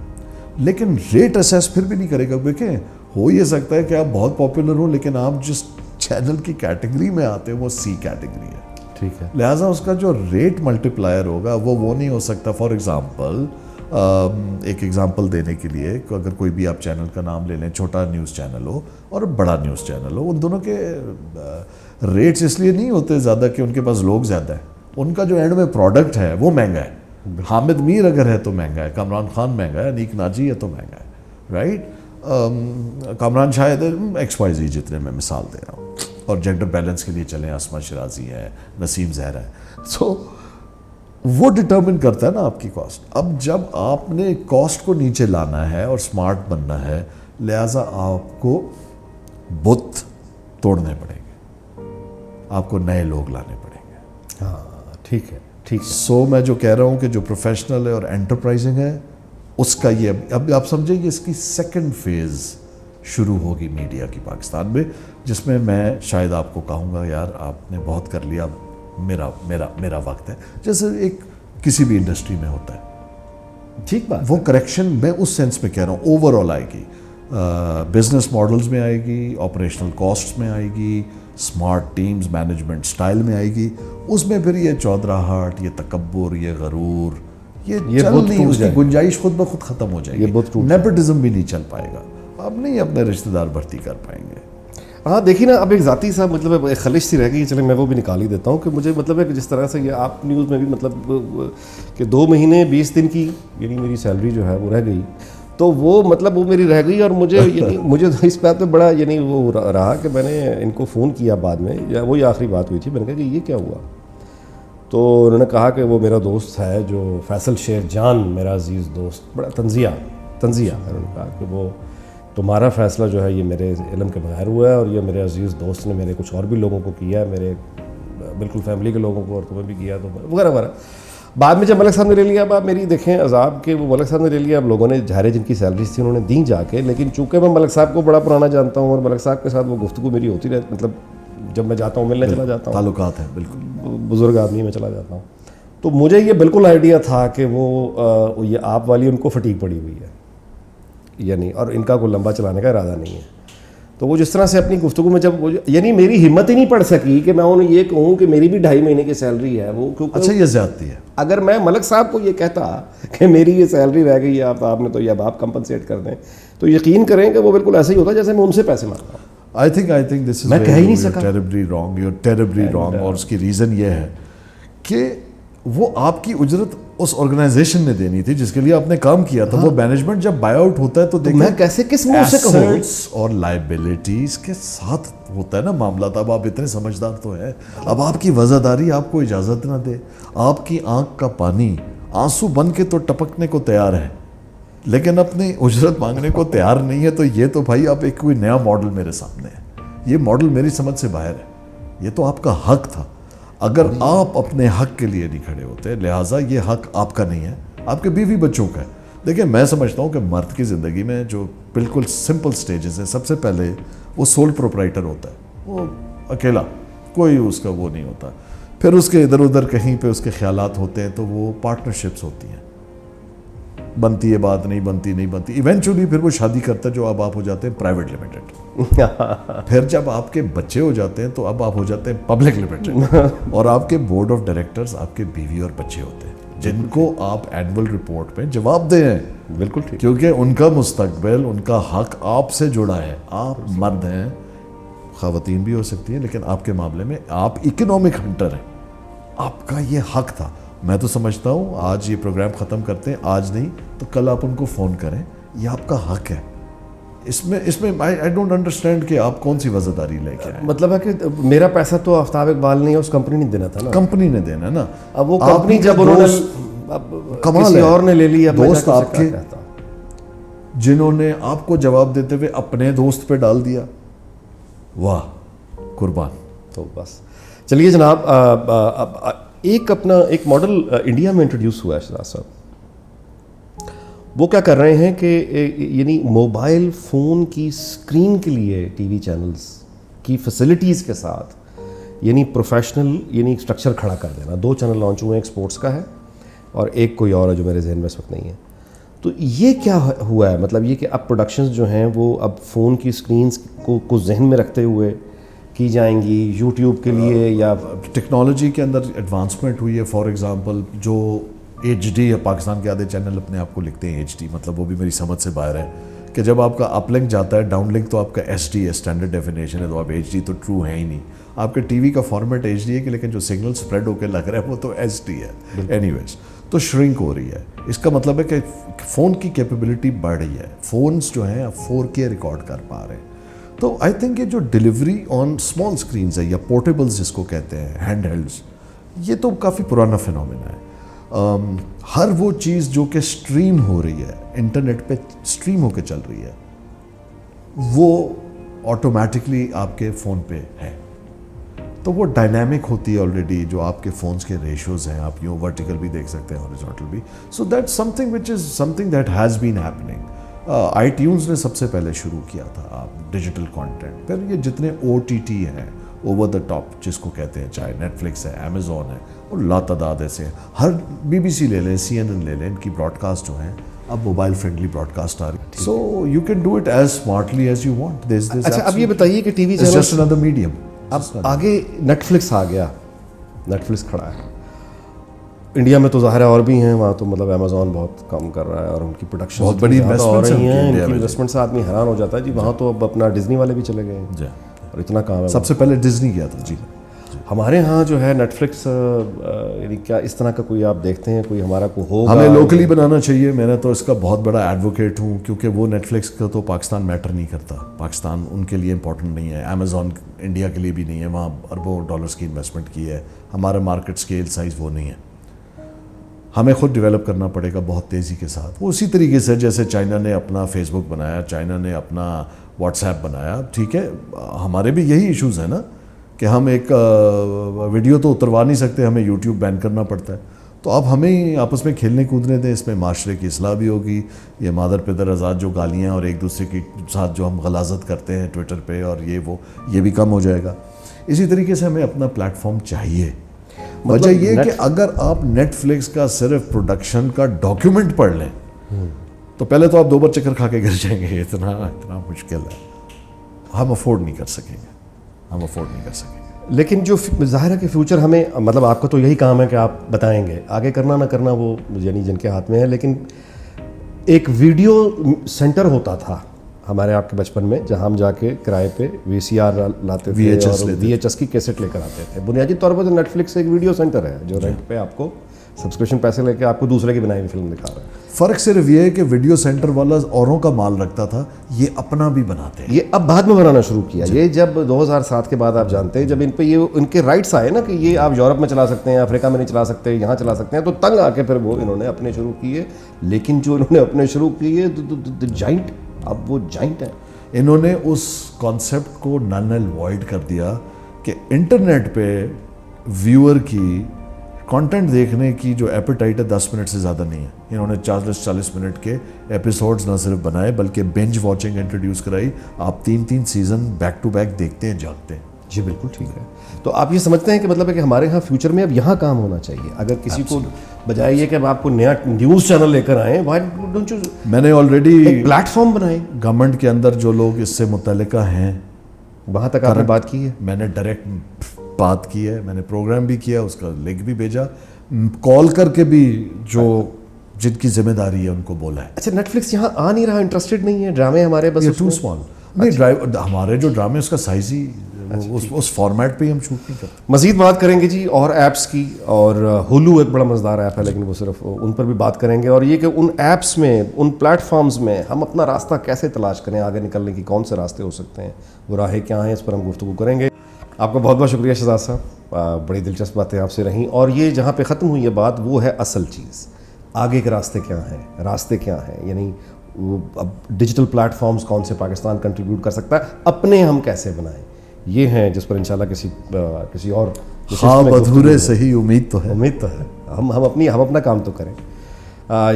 لیکن ریٹ اسیس پھر بھی نہیں کرے گا. دیکھیں ہو یہ سکتا ہے کہ آپ بہت پاپولر ہوں لیکن آپ جس چینل کی کیٹیگری میں آتے ہیں وہ C کیٹیگری ہے. ٹھیک ہے. لہٰذا اس کا جو ریٹ ملٹیپلائر ہوگا وہ نہیں ہو سکتا. فار ایگزامپل, ایک ایگزامپل دینے کے لیے, اگر کوئی بھی آپ چینل کا نام لے لیں, چھوٹا نیوز چینل ہو اور بڑا نیوز چینل ہو, ان دونوں کے ریٹس اس لیے نہیں ہوتے زیادہ کہ ان کے پاس لوگ زیادہ ہیں, ان کا جو اینڈ میں پروڈکٹ ہے وہ مہنگا ہے. حامد میر اگر ہے تو مہنگا ہے, کامران خان مہنگا ہے, انیک ناجی ہے تو مہنگا ہے, رائٹ. کامران شاید XYZ جتنے میں مثال دے رہا ہوں, اور جینڈر بیلنس کے لیے چلیں اسما شرازی ہے, نسیم زہرا ہے. سو وہ ڈٹرمن کرتا ہے نا آپ کی کاسٹ. اب جب آپ نے کاسٹ کو نیچے لانا ہے اور سمارٹ بننا ہے, لہٰذا آپ کو بت توڑنے پڑیں گے, آپ کو نئے لوگ لانے پڑیں گے. ہاں ٹھیک ہے. سو میں جو کہہ رہا ہوں کہ جو پروفیشنل ہے اور انٹرپرائزنگ ہے, اس کا یہ اب آپ سمجھیں گے اس کی سیکنڈ فیز شروع ہوگی میڈیا کی پاکستان میں, جس میں شاید آپ کو کہوں گا یار آپ نے بہت کر لیا, میرا وقت ہے, جیسے ایک کسی بھی انڈسٹری میں ہوتا ہے. ٹھیک بات. وہ کریکشن میں اس سینس میں کہہ رہا ہوں اوور آل آئے گی. بزنس ماڈلز میں آئے گی, آپریشنل کاسٹس میں آئے گی, اسمارٹ ٹیمز مینجمنٹ سٹائل میں آئے گی. اس میں پھر یہ چودراہٹ, یہ تکبر, یہ غرور, یہ چل نہیں, اس کی گنجائش خود بخود ختم ہو جائے گی. نیپوٹزم بھی نہیں چل پائے گا, آپ نہیں اپنے رشتہ دار بھرتی کر پائیں گے. ہاں دیکھیے نا, اب ایک ذاتی سا مطلب ایک خلش سی رہ گئی, چلے میں وہ بھی نکال ہی دیتا ہوں کہ مجھے مطلب ہے کہ جس طرح سے یہ آپ نیوز میں بھی مطلب کہ 2 مہینے 20 دن کی یعنی میری سیلری جو ہے وہ رہ گئی, تو وہ مطلب وہ میری رہ گئی, اور مجھے اس بات پہ بڑا یعنی وہ رہا کہ میں نے ان کو فون کیا بعد میں, یا وہی آخری بات ہوئی تھی, میں نے کہا کہ یہ کیا ہوا. تو انہوں نے کہا کہ وہ میرا دوست ہے جو فیصل شیر جان, میرا عزیز دوست, بڑا تنزیہ انہوں نے کہا کہ وہ تمہارا فیصلہ جو ہے یہ میرے علم کے بغیر ہوا ہے, اور یہ میرے عزیز دوست نے میرے کچھ اور بھی لوگوں کو کیا ہے, میرے بالکل فیملی کے لوگوں کو, اور تمہیں بھی کیا, تو وغیرہ وغیرہ. بعد میں جب ملک صاحب نے لے لیا, اب آپ میری دیکھیں عذاب کہ وہ ملک صاحب نے لے لیا, اب لوگوں نے ظاہر جن کی سیلریز تھی انہوں نے دیں جا کے, لیکن چونکہ میں ملک صاحب کو بڑا پرانا جانتا ہوں اور ملک صاحب کے ساتھ وہ گفتگو میری ہوتی رہتی, مطلب جب میں جاتا ہوں ملنے چلا جاتا ہوں, تعلقات ہیں بالکل, بزرگ آدمی میں چلا جاتا ہوں, تو مجھے یہ بالکل آئیڈیا تھا کہ وہ یہ آپ والی ان کو فٹیگ پڑی ہوئی ہے یعنی, اور ان کا کوئی لمبا چلانے کا ارادہ نہیں ہے. تو وہ جس طرح سے اپنی گفتگو میں جب یعنی میری ہمت ہی نہیں پڑ سکی کہ میں انہیں یہ کہوں کہ میری بھی 2.5 مہینے کی سیلری ہے وہ, کیونکہ اچھا یہ زیادتی ہے. اگر میں ملک صاحب کو یہ کہتا کہ میری یہ سیلری رہ گئی ہے آپ نے تو یہ اب آپ کمپنسیٹ کر دیں, تو یقین کریں کہ وہ بالکل ایسا ہی ہوتا جیسے میں ان سے پیسے مانگتا ہوں. I think this is میں کہہ ہی نہیں سکا. You're terribly wrong, اور اس کی ریزن یہ ہے کہ وہ آپ کی اجرت اس آرگنائزیشن نے دینی تھی جس کے لیے آپ نے کام کیا تھا. وہ مینجمنٹ جب بائی آؤٹ ہوتا ہے تو دیکھیں میں کیسے کس منہ سے کہوں, ایسٹس اور لائبلٹیز کے ساتھ ہوتا ہے نا معاملات. اب آپ اتنے سمجھدار تو ہیں, اب آپ کی وزاداری آپ کو اجازت نہ دے, آپ کی آنکھ کا پانی آنسو بن کے تو ٹپکنے کو تیار ہے لیکن اپنی اجرت مانگنے کو تیار نہیں ہے, تو یہ تو بھائی آپ ایک کوئی نیا ماڈل میرے سامنے ہے. یہ ماڈل میری سمجھ سے باہر ہے. یہ تو آپ کا حق تھا, اگر آپ اپنے حق کے لیے نہیں کھڑے ہوتے, لہٰذا یہ حق آپ کا نہیں ہے, آپ کے بیوی بچوں کا ہے. دیکھیں میں سمجھتا ہوں کہ مرد کی زندگی میں جو بالکل سمپل سٹیجز ہیں, سب سے پہلے وہ سول پروپرائٹر ہوتا ہے, وہ اکیلا, کوئی اس کا وہ نہیں ہوتا. پھر اس کے ادھر ادھر کہیں پہ اس کے خیالات ہوتے ہیں, تو وہ پارٹنرشپس ہوتی ہیں, بنتی ہے بات, نہیں بنتی. ایونچولی پھر وہ شادی کرتا ہے جو اب آپ ہو جاتے ہیں پرائیویٹ لمیٹڈ. پھر جب آپ کے بچے ہو جاتے ہیں تو اب آپ ہو جاتے ہیں پبلک لمیٹڈ, اور آپ کے بورڈ آف ڈائریکٹرز آپ کے بیوی اور بچے ہوتے ہیں جن کو آپ اینول رپورٹ میں جواب دیں. بالکل ٹھیک, کیونکہ ان کا مستقبل, ان کا حق آپ سے جڑا ہے. آپ مرد ہیں, خواتین بھی ہو سکتی ہیں, لیکن آپ کے معاملے میں آپ اکنامک ہنٹر ہیں, آپ کا یہ حق تھا. میں تو سمجھتا ہوں آج یہ پروگرام ختم کرتے ہیں, آج نہیں تو کل آپ ان کو فون کریں, یہ آپ کا حق ہے. اس میں آئی ڈونٹ انڈرسٹینڈ کہ آپ کون سی وزاداری لے کے آئے. مطلب ہے کہ میرا پیسہ تو آفتاب اقبال نہیں ہے, اس کمپنی نے دینا تھا نا, کمپنی نے دینا نا. اب وہ کمپنی جب انہوں نے کسی اور نے لے لی, دوست آپ کے جنہوں نے آپ کو جواب دیتے ہوئے اپنے دوست پہ ڈال دیا, واہ قربان. تو بس چلیے جناب, ایک ماڈل انڈیا میں انٹروڈیوس ہوا ہے شہزاد صاحب. وہ کیا کر رہے ہیں کہ یعنی موبائل فون کی اسکرین کے لیے ٹی وی چینلز کی فیسلٹیز کے ساتھ یعنی پروفیشنل یعنی اسٹرکچر کھڑا کر دینا. 2 چینل لانچ ہوئے ہیں, ایک اسپورٹس کا ہے اور ایک کوئی اور ہے جو میرے ذہن میں اس وقت نہیں ہے. تو یہ کیا ہوا ہے, مطلب یہ کہ اب پروڈکشنز جو ہیں وہ اب فون کی اسکرینز کو ذہن میں رکھتے ہوئے کی جائیں گی یوٹیوب کے لیے, یا ٹیکنالوجی کے اندر ایڈوانسمنٹ ہوئی ہے. فار ایگزامپل جو ایچ ڈی ہے, پاکستان کے آدھے چینل اپنے آپ کو لکھتے ہیں ایچ ڈی, مطلب وہ بھی میری سمجھ سے باہر ہے کہ جب آپ کا اپ لنک جاتا ہے, ڈاؤن لنک تو آپ کا ایس ڈی ہے, اسٹینڈرڈ ڈیفینیشن ہے, تو آپ ایچ ڈی تو ٹرو ہے ہی نہیں. آپ کے ٹی وی کا فارمیٹ ایچ ڈی ہے کہ لیکن جو سگنل اسپریڈ ہو کے لگ رہا ہے وہ تو ایچ ڈی ہے. اینی ویز تو شرنک ہو رہی ہے. اس کا مطلب ہے کہ فون کی کیپیبلٹی بڑھ رہی ہے, فونز جو ہیں اب 4K ریکارڈ کر پا رہے ہیں. تو آئی تھنک یہ جو ڈیلیوری آن اسمال اسکرینز ہے یا پورٹیبلز جس کو کہتے ہیں, ہینڈ ہیلڈز, یہ تو کافی پرانا فینومینا ہے. ہر وہ چیز جو کہ اسٹریم ہو رہی ہے, انٹرنیٹ پہ اسٹریم ہو کے چل رہی ہے, وہ آٹومیٹکلی آپ کے فون پہ ہے. تو وہ ڈائنامک ہوتی ہے آلریڈی, جو آپ کے فونز کے ریشوز ہیں, آپ یوں ورٹیکل بھی دیکھ سکتے ہیں, ہاریزونٹل بھی. So that something which is something that has been happening. I tunes نے سب سے پہلے شروع کیا تھا آپ ڈیجیٹل کانٹینٹ. پھر یہ جتنے او ٹی ٹی ہیں, اوور دا ٹاپ جس کو کہتے ہیں, چاہے نیٹ فلکس ہے, امیزون ہے, اور لا تعداد ایسے ہیں. ہر BBC لے لیں, CNN لے لیں, ان کی براڈ کاسٹ جو ہیں اب موبائل فرینڈلی براڈ کاسٹ آ رہی ہے, so you can do it as smartly as you want. اچھا اب یہ بتائیے کہ T V It's just another medium. اب آگے نیٹ فلکس آ گیا, نیٹ فلکس کھڑا ہے انڈیا میں تو ظاہر ہے, اور بھی ہیں وہاں تو مطلب امیزون بہت کم کر رہا ہے اور ان کی پروڈکشن بہت بڑی انویسٹمنٹ ہیں, ان انڈیا کی میں. انویسٹمنٹ سے آدمی حیران ہو جاتا ہے جی. وہاں تو اب اپنا ڈزنی والے بھی چلے گئے ہیں اور اتنا کام ہے. سب سے پہلے ڈزنی کیا تھا جی. ہمارے ہاں جو ہے نیٹ فلکس, یعنی کیا اس طرح کا کوئی آپ دیکھتے ہیں کوئی ہمارا کو ہوگا؟ ہمیں لوکلی بنانا چاہیے. میں نے تو اس کا بہت بڑا ایڈوکیٹ ہوں, کیونکہ وہ نیٹ فلکس کا تو پاکستان میٹر نہیں کرتا, پاکستان ان کے لیے امپورٹنٹ نہیں ہے, امیزون انڈیا کے لیے بھی نہیں ہے, وہاں اربوں ڈالرز کی انویسٹمنٹ کی ہے, ہمارا مارکیٹ اسکیل سائز وہ نہیں ہے. ہمیں خود ڈیولپ کرنا پڑے گا بہت تیزی کے ساتھ. وہ اسی طریقے سے جیسے چائنا نے اپنا فیس بک بنایا, چائنا نے اپنا واٹس ایپ بنایا, ٹھیک ہے ہمارے بھی یہی ایشوز ہیں نا کہ ہم ایک ویڈیو تو اتروا نہیں سکتے, ہمیں یوٹیوب بین کرنا پڑتا ہے. تو اب ہمیں آپس میں کھیلنے کودنے دیں, اس میں معاشرے کی اصلاح بھی ہوگی. یہ مادر پدر آزاد جو گالیاں اور ایک دوسرے کے ساتھ جو ہم غلاظت کرتے ہیں ٹویٹر پہ اور یہ وہ, یہ بھی کم ہو جائے گا. اسی طریقے سے ہمیں اپنا پلیٹ فارم چاہیے. وجہ یہ کہ اگر آپ نیٹ فلکس کا صرف پروڈکشن کا ڈاکیومنٹ پڑھ لیں تو پہلے تو آپ 2 بار چکر کھا کے گر جائیں گے. اتنا مشکل ہے, ہم افورڈ نہیں کر سکیں گے, ہم افورڈ نہیں کر سکیں گے. لیکن جو ظاہر ہے کہ فیوچر ہمیں, مطلب آپ کا تو یہی کام ہے کہ آپ بتائیں گے, آگے کرنا نہ کرنا وہ یعنی جن کے ہاتھ میں ہے. لیکن ایک ویڈیو سینٹر ہوتا تھا ہمارے آپ کے بچپن میں, جہاں ہم جا کے کرائے پہ VCR لاتے تھے اور VHS کی کیسٹ لے کر آتے تھے. بنیادی طور پر تو نیٹ فلکس ایک ویڈیو سینٹر ہے جو رینٹ پہ آپ کو سبسکرپشن پیسے لے کے آپ کو دوسرے کی بنائی ہوئی فلم دکھا رہا ہے. فرق صرف یہ ہے کہ ویڈیو سینٹر والا اوروں کا مال رکھتا تھا, یہ اپنا بھی بناتے ہیں. یہ اب بعد میں بنانا شروع کیا. یہ جب 2007 کے بعد آپ جانتے ہیں جب ان پہ یہ ان کے رائٹس آئے نا کہ یہ آپ یورپ میں چلا سکتے ہیں, افریقہ میں نہیں چلا سکتے, یہاں چلا سکتے ہیں, تو تنگ آ کے پھر وہ انہوں نے اپنے شروع کیے. لیکن جو انہوں نے اپنے شروع کیے جائنٹ, اب وہ جائنٹ ہے. انہوں نے اس کانسیپٹ کو نل اینڈ وائڈ کر دیا کہ انٹرنیٹ پہ ویور کی کانٹینٹ دیکھنے کی جو ایپیٹائٹ ہے 10 منٹ سے زیادہ نہیں ہے. انہوں نے 40 منٹ کے ایپیسوڈز نہ صرف بنائے بلکہ بینج واچنگ انٹروڈیوس کرائی. آپ 3 سیزن بیک ٹو بیک دیکھتے ہیں, جاگتے ہیں. جی بالکل ٹھیک ہے. تو آپ یہ سمجھتے ہیں کہ مطلب ہے کہ ہمارے ہاں فیوچر میں اب یہاں کام ہونا چاہیے. اگر کسی کو بجائے یہ کہ اب آپ کو نیا نیوز چینل لے کر آئیں, میں نے آلریڈی پلیٹ فارم بنائے گورنمنٹ کے اندر جو لوگ اس سے متعلقہ ہیں وہاں تک آپ نے بات کی ہے. میں نے ڈائریکٹ بات کی ہے, میں نے پروگرام بھی کیا, اس کا لنک بھی بھیجا, کال کر کے بھی جو جن کی ذمہ داری ہے ان کو بولا ہے. اچھا نیٹ فلکس یہاں آ نہیں رہا, انٹرسٹڈ نہیں ہے, ڈرامے ہمارے بس ٹو اسمال نہیں, ہمارے جو ڈرامے اس کا سائز ہی اس فارمیٹ پہ ہی ہم شوٹ نہیں کرتے. مزید بات کریں گے جی اور ایپس کی, اور ہولو ایک بڑا مزیدار ایپ ہے لیکن وہ صرف ان پر بھی بات کریں گے, اور یہ کہ ان ایپس میں, ان پلیٹ فارمز میں ہم اپنا راستہ کیسے تلاش کریں, آگے نکلنے کی کون سے راستے ہو سکتے ہیں, وہ راہیں کیا ہیں, اس پر ہم گفتگو کریں گے. آپ کا بہت بہت شکریہ شہزاد صاحب, بڑی دلچسپ باتیں آپ سے رہیں. اور یہ جہاں پہ ختم ہوئی ہے بات وہ ہے اصل چیز, آگے کے راستے کیا ہیں, راستے کیا ہیں, یعنی اب ڈیجیٹل پلیٹ فارمز کون سے پاکستان کنٹریبیوٹ کر سکتا ہے, اپنے ہم کیسے بنائیں, یہ ہیں جس پر انشاءاللہ کسی اور خواب ادھورے صحیح, امید تو ہے, امید تو ہے, ہم اپنا کام تو کریں.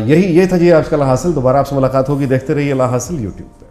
یہ تھا جی آج کا لا حاصل. دوبارہ آپ سے ملاقات ہوگی. دیکھتے رہیے لا حاصل یوٹیوب پہ.